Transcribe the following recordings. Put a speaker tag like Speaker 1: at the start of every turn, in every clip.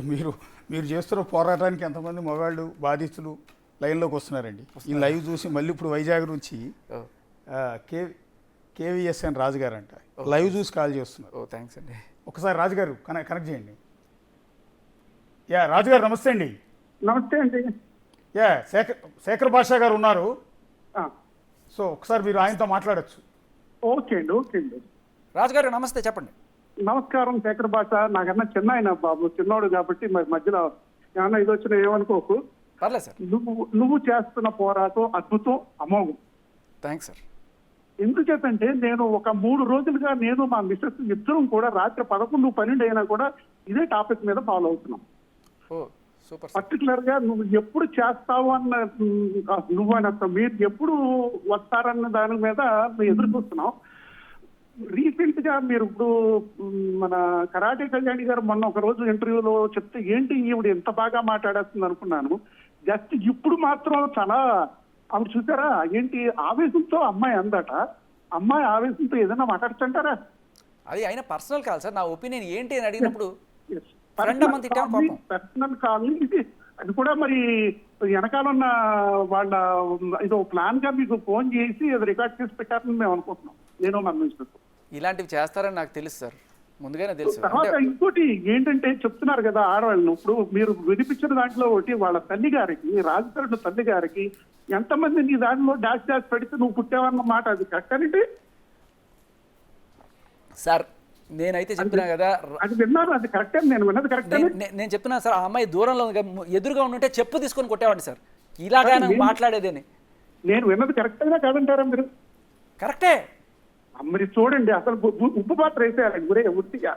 Speaker 1: ఇప్పుడు మీరు చేస్తున్న పోరాటానికి ఎంతమంది మగాళ్ళు బాధితులు లైన్లోకి వస్తున్నారండి. ఈ లైవ్ చూసి మళ్ళీ ఇప్పుడు వైజాగ్ నుంచి కేవీఎస్ఎన్ రాజుగారు అంట లైవ్ చూసి కాల్ చేస్తున్నారు.
Speaker 2: థ్యాంక్స్ అండి.
Speaker 1: ఒకసారి రాజుగారు కనెక్ట్ చేయండి. యా రాజుగారు నమస్తే అండి.
Speaker 3: నమస్తే అండి.
Speaker 1: యా శేఖర్ భాషా గారు ఉన్నారు. సో ఒకసారి మీరు ఆయనతో మాట్లాడచ్చు.
Speaker 3: ఓకే అండి.
Speaker 2: రాజుగారు నమస్తే, చెప్పండి.
Speaker 3: నమస్కారం శేఖర్ భాష. నాకన్నా చిన్న ఆయన బాబు, చిన్నోడు కాబట్టి మరి మధ్యలో ఏమన్నా ఇది వచ్చినా ఏమనుకోకు.
Speaker 2: పర్లేదు సార్.
Speaker 3: నువ్వు చేస్తున్న పోరాటం అద్భుతం, అమోఘం.
Speaker 2: Thanks sir.
Speaker 3: ఎందుచేతంటే నేను ఒక 3 రోజులుగా నేను మా మిస్సెస్ ఇద్దరం కూడా రాత్రి 11, 12 అయినా కూడా ఇదే టాపిక్ మీద ఫాలో అవుతున్నాం. పర్టికులర్ గా నువ్వు ఎప్పుడు చేస్తావు అన్న నువ్వు అనంత మీరు ఎప్పుడు వస్తారన్న దాని మీద మేము ఎదురు చూస్తున్నాం. రీసెంట్ గా మీరు ఇప్పుడు మన కరాటే కళ్యాణి గారు మొన్న ఒక రోజు ఇంటర్వ్యూలో చెప్తే ఏంటి ఈవిడ ఎంత బాగా మాట్లాడేస్తుంది అనుకున్నాను. జస్ట్ ఇప్పుడు మాత్రం చాలా ఆవిడ చూసారా ఏంటి ఆవేశంతో అమ్మాయి అందట. అమ్మాయి ఆవేశంతో ఏదైనా మాట్లాడుతుంటారా?
Speaker 2: అది అయినా పర్సనల్ కాల్ సార్. నా ఒపీనియన్ ఏంటి అని అడిగినప్పుడు
Speaker 3: పర్సనల్ కాల్ ఇది. అది కూడా మరి వెనకాల ఉన్న వాళ్ళ ఇది ప్లాన్ గా మీకు ఫోన్ చేసి అది రికార్డ్ చేసి పెట్టారని మేము అనుకుంటున్నాం. నేను మరణించదు
Speaker 2: ఇలాంటివి చేస్తారని నాకు తెలుసు సార్, ముందుగానే తెలుసు.
Speaker 3: తర్వాత ఇంకోటి ఏంటంటే చెప్తున్నారు కదా ఆడవాళ్ళను, ఇప్పుడు మీరు వినిపించిన దాంట్లో ఒకటి వాళ్ళ తల్లి గారికి, రాజకీయ తల్లి గారికి ఎంతమంది నీ దాంట్లో డాష్ పెడితే నువ్వు పుట్టావన్న మాట అది కరెక్ట్ అంటే
Speaker 2: సార్ నేనైతే చెప్తున్నా కదా.
Speaker 3: అది విన్నారు, అది కరెక్టే. నేను విన్నది కరెక్టే.
Speaker 2: నేను చెప్తున్నా సార్, ఆ అమ్మాయి దూరంలో ఎదురుగా ఉంటే చెప్పు తీసుకొని కొట్టేవాడిని సార్. ఇలాగా మాట్లాడేదని
Speaker 3: నేను విన్నది కరెక్టేనా కాదంటారా మీరు?
Speaker 2: కరెక్టే.
Speaker 3: మరి చూడండి అసలు ఉప్పు పాత్ర వేసేయాలి గురే ఉట్టిగా.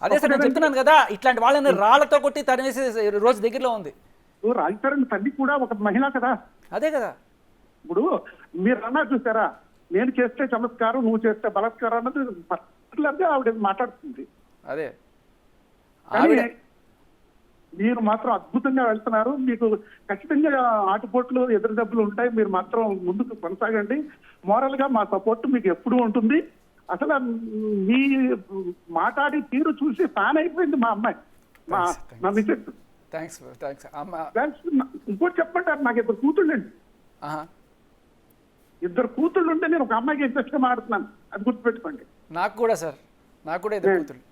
Speaker 2: అదే సార్ నేను చెప్తున్నాను కదా, ఇట్లాంటి వాళ్ళని రాళ్లతో కొట్టి తరివేసే రోజు దగ్గరలో ఉంది.
Speaker 3: రాజకీయ తల్లి కూడా ఒక మహిళ కదా.
Speaker 2: అదే కదా.
Speaker 3: ఇప్పుడు మీరు అన్నా చూసారా, నేను చేస్తే చమత్కారం, నువ్వు చేస్తే బలాత్కారం అన్నది పర్టికులర్ గా ఆవిడ మాట్లాడుతుంది.
Speaker 2: అదే
Speaker 3: మీరు మాత్రం అద్భుతంగా వెళ్తున్నారు. మీకు ఖచ్చితంగా ఆటుపోట్లు ఎదురు దెబ్బలు ఉంటాయి. మీరు మాత్రం ముందుకు కొనసాగండి. మోరల్ గా మా సపోర్ట్ మీకు ఎప్పుడూ ఉంటుంది. అసలు మీ మాట్లాడి తీరు చూసి ఫ్యాన్ అయిపోయింది మా అమ్మాయి, మా మిసెస్. ఇంకోటి చెప్పంటారు, నాకు 2 కూతుళ్ళండి. 2 కూతుళ్ళు ఉంటే నేను ఒక అమ్మాయికి ఇంట్రెస్ట్ గా మాడుతున్నాను, అది గుర్తుపెట్టుకోండి.
Speaker 2: నాకు కూడా సార్, నాకు కూడా 2 కూతుళ్ళు.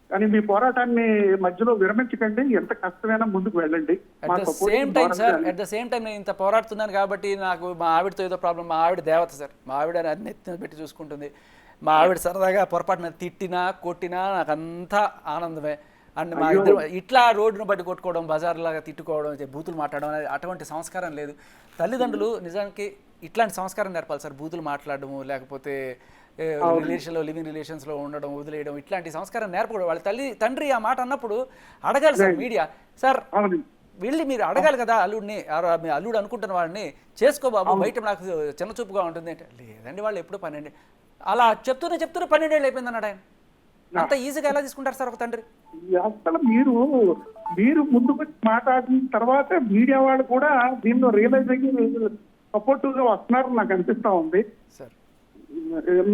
Speaker 3: కానీ మీ పోరాటాన్ని మధ్యలో విరమించకండి. ఎంత కష్టమైనా ముందుకు వెళ్ళండి.
Speaker 2: అట్ ద సేమ్ టైం నేను ఇంత పోరాడుతున్నాను కాబట్టి నాకు మా ఆవిడతో ఏదో ప్రాబ్లం. మా ఆవిడ దేవత సార్. మా ఆవిడ నెత్తిన పెట్టి చూసుకుంటుంది. మా ఆవిడ సరదాగా పొరపాటున తిట్టినా కొట్టినా నాకు అంతా ఆనందమే. అండ్ మా ఇద్దరు ఇట్లా రోడ్డును బట్టి కొట్టుకోవడం, బజార్లాగా తిట్టుకోవడం, బూతులు మాట్లాడడం అనేది అటువంటి సంస్కారం లేదు. తల్లిదండ్రులు నిజానికి ఇట్లాంటి సంస్కారం నేర్పాలి సార్. బూతులు మాట్లాడము, లేకపోతే రిలేషన్లో లివింగ్ రిలేషన్స్లో ఉండడం, వదిలేయడం, ఇట్లాంటి సంస్కారం నేర్పకూడదు. వాళ్ళ తండ్రి ఆ మాట అన్నప్పుడు అడగాలి సార్ మీడియా. సార్ వెళ్ళి మీరు అడగాలి కదా అల్లుడిని, అల్లుడు అనుకుంటున్న వాళ్ళని చేసుకో బాబు, బయట నాకు చిన్న చూపుగా ఉంటుంది అంటే లేదండి వాళ్ళు ఎప్పుడు 12 అలా చెప్తూనే 12 ఏళ్ళు అయిపోయింది అన్నాడు ఆయన. అంత ఈజీగా ఎలా తీసుకుంటారు సార్ ఒక తండ్రి?
Speaker 3: అసలు మీరు ముందుకు మాట్లాడిన తర్వాత మీడియా వాళ్ళు కూడా దీనిలో రియలైజ్ అయ్యి సపోర్టివ్ గా వస్తున్నారు నాకు అనిపిస్తా ఉంది.
Speaker 2: సార్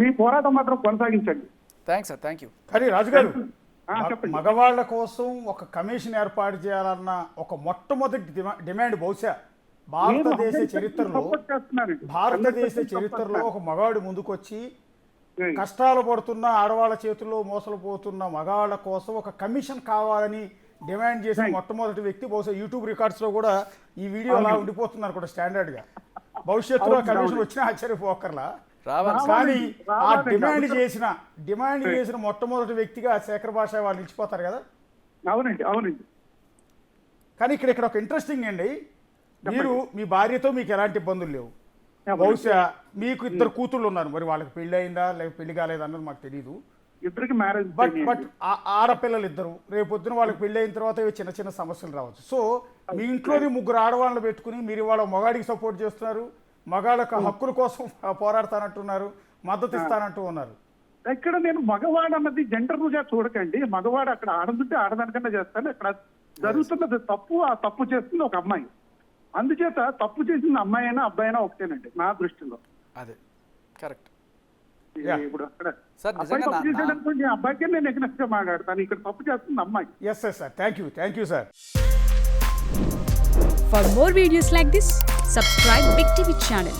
Speaker 3: మీ పోరాటం మాత్రం కొనసాగించండి.
Speaker 2: Thanks sir, thank you.
Speaker 1: కానీ రాజుగారు, మగవాళ్ల కోసం ఒక కమిషన్ ఏర్పాటు చేయాలన్న ఒక మొట్టమొదటి డిమాండ్ బహుశా భారతదేశ చరిత్రలో ఒక మగవాడు ముందుకొచ్చి కష్టాలు పడుతున్న ఆడవాళ్ళ చేతుల్లో మోసలు పోతున్న మగవాళ్ళ కోసం ఒక కమిషన్ కావాలని డిమాండ్ చేసిన మొట్టమొదటి వ్యక్తి. బహుశా యూట్యూబ్ రికార్డ్స్ లో కూడా ఈ వీడియో అలా ఉండిపోతున్నారు కూడా స్టాండర్డ్ గా. భవిష్యత్తులో కమిషన్ వచ్చినా ఆశ్చర్యపోకర్లా. కానీ ఆ డిమాండ్ చేసిన మొట్టమొదటి వ్యక్తిగా శేఖర్ భాష వాళ్ళు నిలిచిపోతారు కదా.
Speaker 3: అవునండి.
Speaker 1: కానీ ఇక్కడ ఒక ఇంట్రెస్టింగ్ అండి, మీరు మీ భార్యతో మీకు ఎలాంటి ఇబ్బందులు లేవు. బహుశా మీకు 2 కూతుళ్ళు ఉన్నారు, మరి వాళ్ళకి పెళ్లి అయిందా లేక పెళ్లి కాలేదా అన్నది మాకు తెలియదు.
Speaker 3: ఇద్దరికి మ్యారేజ్.
Speaker 1: బట్ ఆడపిల్లలు 2, రేపొద్దున వాళ్ళకి పెళ్లి అయిన తర్వాత చిన్న చిన్న సమస్యలు రావచ్చు. సో మీ ఇంట్లోని 3 ఆడవాళ్ళని పెట్టుకుని మీరు వాళ్ళ మగాడికి సపోర్ట్ చేస్తున్నారు, మగాళ్ళ హక్కుల కోసం పోరాడతానంటున్నారు, మద్దతు ఇస్తానంటూ ఉన్నారు.
Speaker 3: ఇక్కడ నేను మగవాడు అన్నది జెండర్ గా చూడకండి. మగవాడు అక్కడ ఆడదుంటే ఆడదానికన్నా చేస్తాను. ఇక్కడ జరుగుతున్నది తప్పు, ఆ తప్పు చేస్తుంది ఒక అమ్మాయి. అందుచేత తప్పు చేసిన అమ్మాయి అయినా అబ్బాయి అయినా ఒకటేనండి నా దృష్టిలో.
Speaker 2: అదే కరెక్ట్.
Speaker 3: ఇప్పుడు అక్కడ
Speaker 2: సార్,
Speaker 3: అబ్బాయి
Speaker 2: నిజంగా
Speaker 3: తప్పు చేశాడు అనుకోండి, అబ్బాయికే నేను ఎగ్నెస్ట్ గా మాట్లాడతాను. ఇక్కడ తప్పు చేస్తుంది అమ్మాయి.
Speaker 1: Yes yes sir, thank you sir.
Speaker 4: For more videos like this, subscribe Big TV channel.